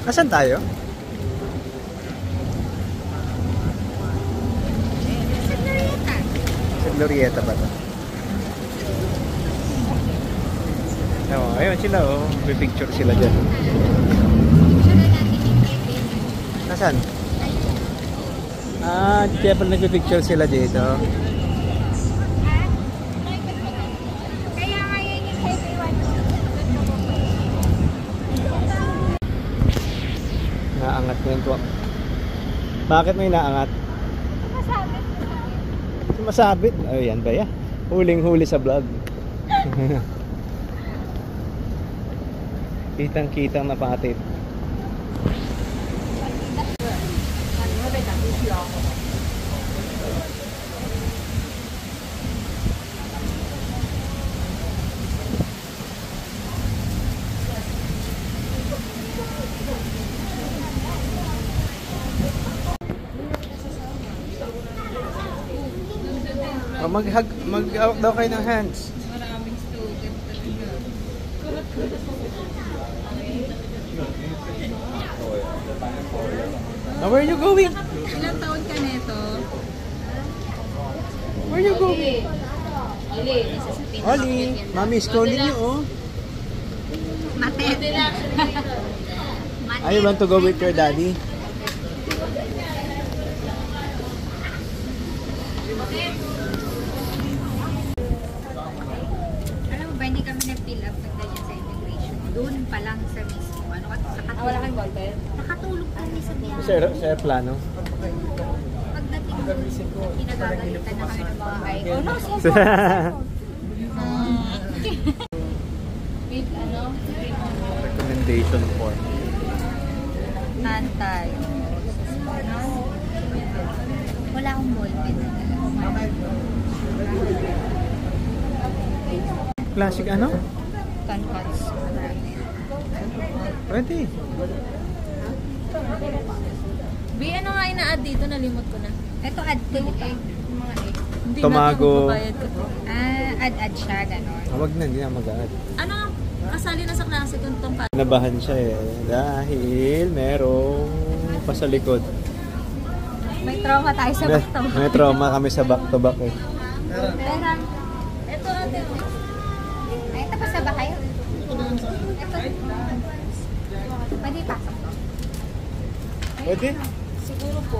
Asan tayo? Sa Glorieta ba ito? Oh, ayun sila oh. May picture sila dyan. Nasaan? Ah, kaya pala nagpipicture sila dito. Naangat mo yung tuwak. Bakit may naangat? Masabit. Masabit? Oh, yan ba ya? Huling-huli sa vlog. Kitang-kitang napatit. Oh, mag-hawak daw kayo ng hands. Maraming student talaga. Now, where are you going? Ilang taon ka nito? Where are you going? Oli, isa sa pinaka-cute Oli, yan. mommy is calling you, oh. Matet. I want to go with your daddy. Alam mo ba, hindi kami nag-fill up ng ganyan sa immigration. Doon pa lang sa mismo. Ano, wala kang ballpen? Nakatulog kami sa biyahe. Sir, plano. Pagdating doon, pinagagalitan na kami ng mga icon. No, with ano? Recommendation form. Antay. Wala akong ballpen. Classic ano? Canvas. Pwede. B, ano nga ina-add dito? Nalimot ko na. Ito add ko ito. Mga egg. Hindi Tomago. na magbabayad ko to. Ah, add siya, gano'n. Wag na, hindi na mag-add. Ano nga? Kasali na sa klase kong itong pa. Nabahan siya eh. Dahil merong pasalikod. May trauma tayo sa back-to-back. May trauma kami sa back-to-back eh. Pero, ito ate. Ay, ito pa sa ba kayo? Ito. Pwede pasok. Pwede? Siguro po.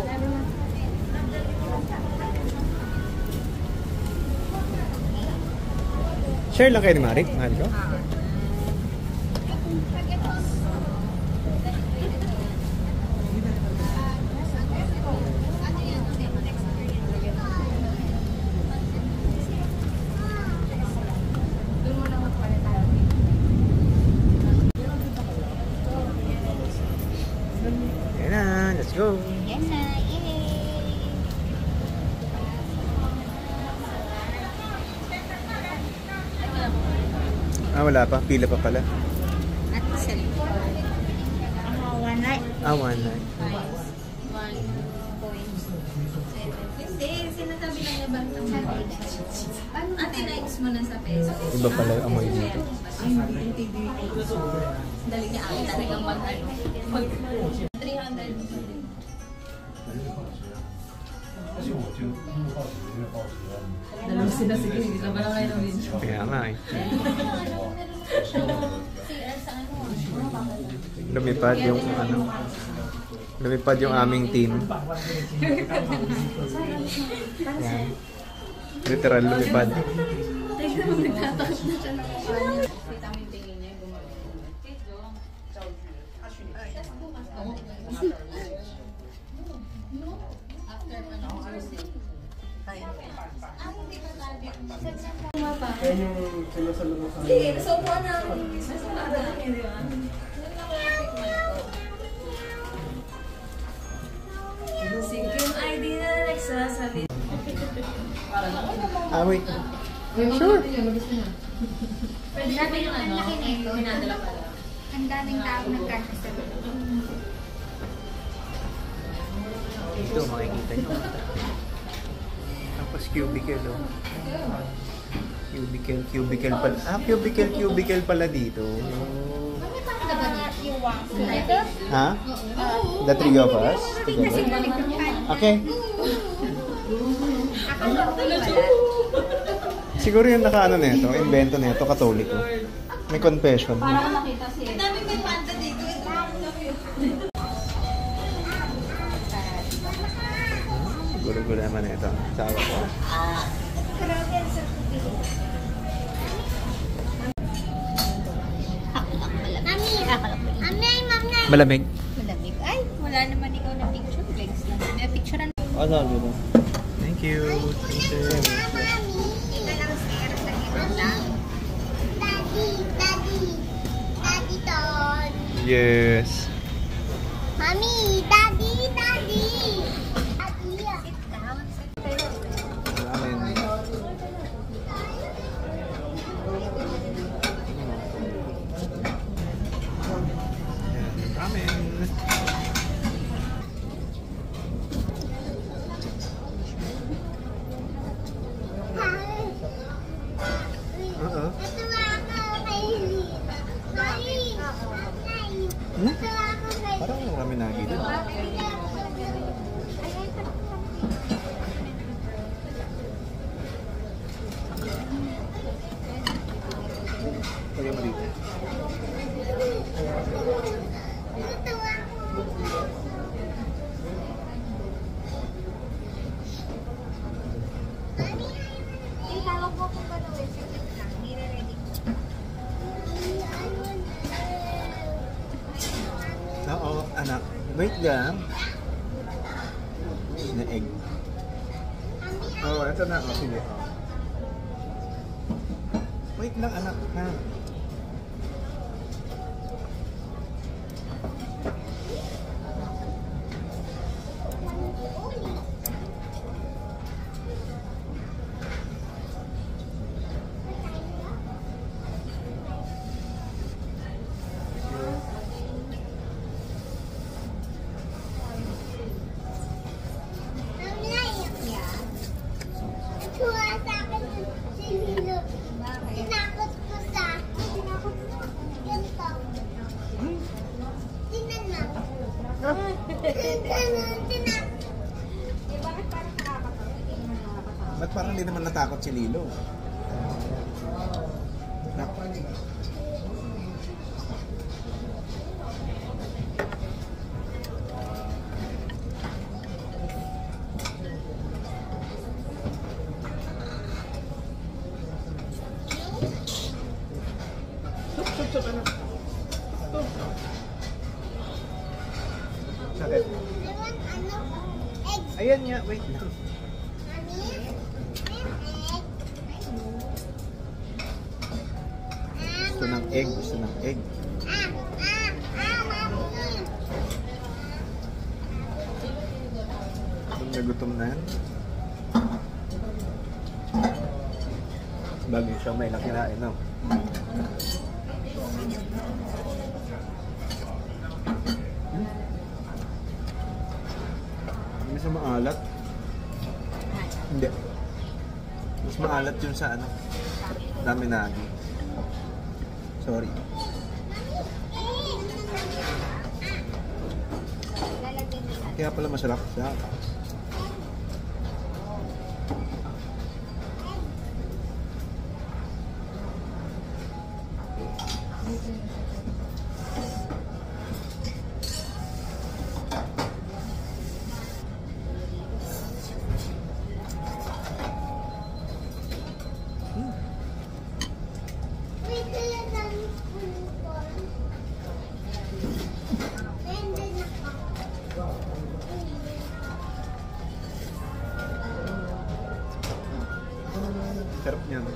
Share lang kayo ni Marik. Mahal ko. Yan na, let's go. Yan na, yay! Ah, wala pa. Pila pa pala. At isa rin. One night. Ah, one night. 1.7. Hindi, sinasabi lang na bantang Ate, nights mo na sa peso. Iba pala yung amoy dito. Dali niya akin talagang mag-ano. 300. Dalawang sila, sige, hindi ka ba lang kayo ng Kaya nga eh. Lumipad yung ano. Lumipad yung aming team. Yan. Literal lumipad. Tignan mo, nagtataas na siya ng mukha niya. Kita mo yung tingin niya, gumagano. After Yan yung salo-salo sa sige, so po na. Nasa para lang yun, di ba? Sige, yung ID na nagsasabi. Ah, wait. Sure. Pwede natin yung ano, minadala pala. Ang daming tao nagkakasal. Ito, makikita nyo. Tapos cubicle, oh. Cubicle pala. Ah, cubicle pala dito. Kami pa na ba dito? Ha? The three of us? Together? Okay. Siguro yung naka-ano nito, invento nito, Katoliko. May confession. Para ko makita siya. Ang dami may panda dito. Gulo-gulo naman ito. Sawa ko. Malamig. Malamig. Ay, wala naman ikaw na picture. Legs lang. May picture na. Thank you. Thank you. Ika lang sir. Sa ibang lang. Daddy Don. Yes. Mommy, Daddy. Daddy. Sit down. Sit tayo. Ramen. Ramen. Uh-oh. Natuwa ako kay Mommy. Hmm? Natuwa ako kay Parang ramen nagi din. Lagyan mo dito. Natuwa ako. Eh, tawag mo kung gano'n. Sit lang. Hindi na ready. Oo, anak. Wait lang. Na egg. Oo, ito na. Oh, sige. Oh. Wait lang, anak. Ha? Natuwa sa akin si Lilo. Tinakot ko sa ganito. Tinan mo. Tinakot. Eh, bakit parang nakakatawa? Hindi naman nakakatawa. Ba't parang hindi naman natakot si Lilo? Nak. Sup, anak. Sup. Sakit. Ewan, ano? Eggs. Ayan nga, wait lang. Mami? Egg. Gusto ng egg, gusto ng egg. Mami. Kung nagutom na yan. Bago yung siya may nakirain, no? Hindi sa maalat. Hindi. Mas maalat yun sa ano. Dami nagi. Sorry. Lalagyan nila. Kaya pala masarap siya. Wait, kaya dami unicorn. Nandun ako. Sarap niyan.